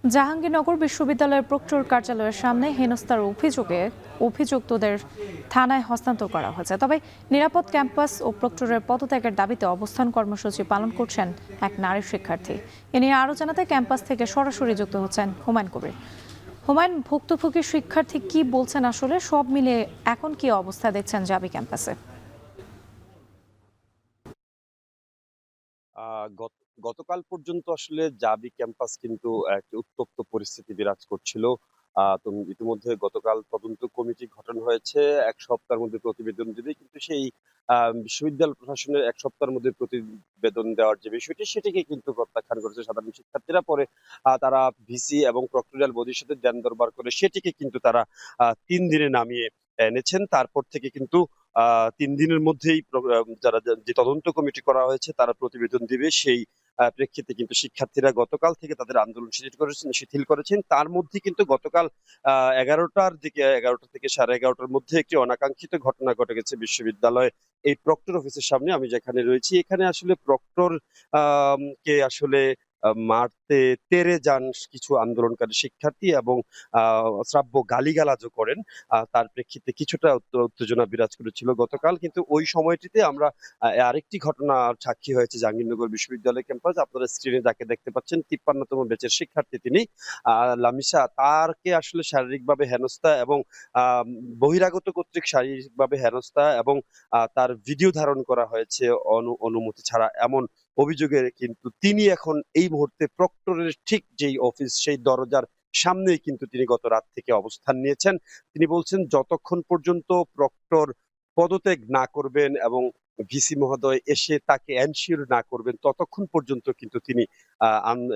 জাহাঙ্গীরনগর বিশ্ববিদ্যালয়ের প্রক্টর কার্যালয়ের সামনে হেনস্থার অভিযোগে অভিযুক্তদের থানায় হস্তান্তর করা হয়েছে। তবে নিরাপদ ক্যাম্পাস ও প্রক্টরের পদত্যাগের দাবিতে অবস্থান কর্মসূচি পালন করছেন এক নারী শিক্ষার্থী। এ নিয়ে আরও জানাতে ক্যাম্পাস থেকে সরাসরি যুক্ত হচ্ছেন হুমায়ুন কবির। হুমায়ুন, ভুক্তভোগী শিক্ষার্থী কি বলছেন, আসলে সব মিলে এখন কি অবস্থা দেখছেন জাবি ক্যাম্পাসে? গতকাল পর্যন্ত আসলে জাবি ক্যাম্পাস কিন্তু একটি উত্তপ্ত পরিস্থিতি বিরাজ করছিল। তো ইতিমধ্যে গতকাল তদন্ত কমিটি গঠন হয়েছে। ১ সপ্তাহের মধ্যে প্রতিবেদন দিবে। কিন্তু সেই বিশ্ববিদ্যালয় প্রশাসনের ১ সপ্তাহের মধ্যে প্রতিবেদন দেওয়ার যে বিষয়টি সেটিকে কিন্তু প্রত্যাখ্যান করেছে সাধারণ শিক্ষার্থীরা। পরে তারা ভিসি এবং প্রক্টরিয়াল বডির সাথে দেন দরবার করে সেটিকে কিন্তু তারা ৩ দিনে নামিয়ে এনেছেন। তারপর থেকে কিন্তু ৩ দিনের মধ্যেই যারা যে তদন্ত কমিটি করা হয়েছে তারা প্রতিবেদন দিবে। সেই প্রেক্ষিতে কিন্তু শিক্ষার্থীরা গতকাল থেকে তাদের আন্দোলন শিথিল করেছেন। তার মধ্যে কিন্তু গতকাল ১১টার দিকে ১১টা থেকে ১১:৩০টার মধ্যে একটি অনাকাঙ্ক্ষিত ঘটনা ঘটে গেছে বিশ্ববিদ্যালয়ে এই প্রক্টর অফিসের সামনে। আমি যেখানে রয়েছি এখানে আসলে প্রক্টর কে আসলে মারতে তেড়ে যান কিছু আন্দোলনকারী শিক্ষার্থী এবং শ্রাব্য গালিগালাজও করেন। তার প্রেক্ষিতে কিছুটা উত্তেজনা বিরাজ করেছিল গতকাল। কিন্তু ওই সময়টিতে আমরা আরেকটি ঘটনার সাক্ষী হয়েছে জাহাঙ্গীরনগর বিশ্ববিদ্যালয় ক্যাম্পাস। আপনারা স্ক্রিনে যাকে দেখতে পাচ্ছেন ৫৩তম ব্যাচের শিক্ষার্থী তিনি লামিসা। তারকে আসলে শারীরিকভাবে হেনস্থা এবং বহিরাগত কর্তৃক শারীরিকভাবে হেনস্থা এবং তার ভিডিও ধারণ করা হয়েছে অনুমতি ছাড়া, এমন অভিযোগে কিন্তু তিনি এখন এই মুহূর্তে প্রক্টরের ঠিক যেই অফিস সেই দরজার সামনেই কিন্তু তিনি গত রাত থেকে অবস্থান নিয়েছেন। তিনি বলছেন যতক্ষণ পর্যন্ত প্রক্টর পদত্যাগ না করবেন এবং ভিসি মহোদয় এসে তাকে এনশিওর না করবেন ততক্ষণ পর্যন্ত কিন্তু তিনি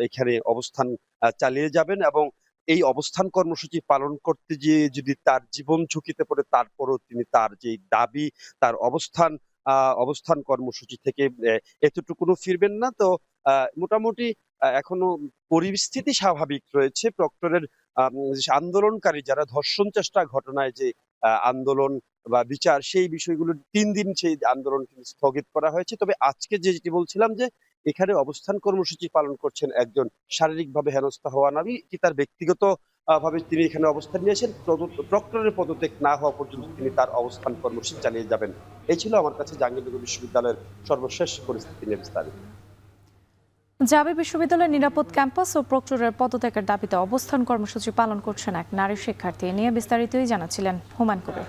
এখানে অবস্থান চালিয়ে যাবেন এবং এই অবস্থান কর্মসূচি পালন করতে গিয়ে যদি তার জীবন ঝুঁকিতে পড়ে তারপরও তিনি তার যে দাবি, তার অবস্থান কর্মসূচি থেকে এতটুকুনো ফিরবেন না। তো মোটামুটি এখনো পরিস্থিতি স্বাভাবিক রয়েছে। প্রক্টরের আন্দোলনকারী যারা ধর্ষণ চেষ্টা ঘটনায় যে আন্দোলন বা বিচার সেই বিষয়গুলো ৩ দিন সেই আন্দোলন কিন্তু স্থগিত করা হয়েছে। তবে আজকে যেটি বলছিলাম যে এখানে অবস্থান কর্মসূচি পালন করছেন একজন শারীরিকভাবে হেনস্থা হওয়া নারী। কি তার ব্যক্তিগত ভাবে তিনি এখানে অবস্থান নিয়েছেন। প্রক্টরের পদত্যাগ না হওয়া পর্যন্ত তিনি তার অবস্থান কর্মসূচি চালিয়ে যাবেন। এই ছিল আমার কাছে জাহাঙ্গীরনগর বিশ্ববিদ্যালয়ের সর্বশেষ পরিস্থিতি নিয়ে বিস্তারিত। জাবি বিশ্ববিদ্যালয়ের নিরাপদ ক্যাম্পাস ও প্রক্টরের পদত্যাগের দাবিতে অবস্থান কর্মসূচি পালন করছেন এক নারী শিক্ষার্থী। নিয়ে বিস্তারিতই জানাচ্ছিলেন হুমায়ুন কবির।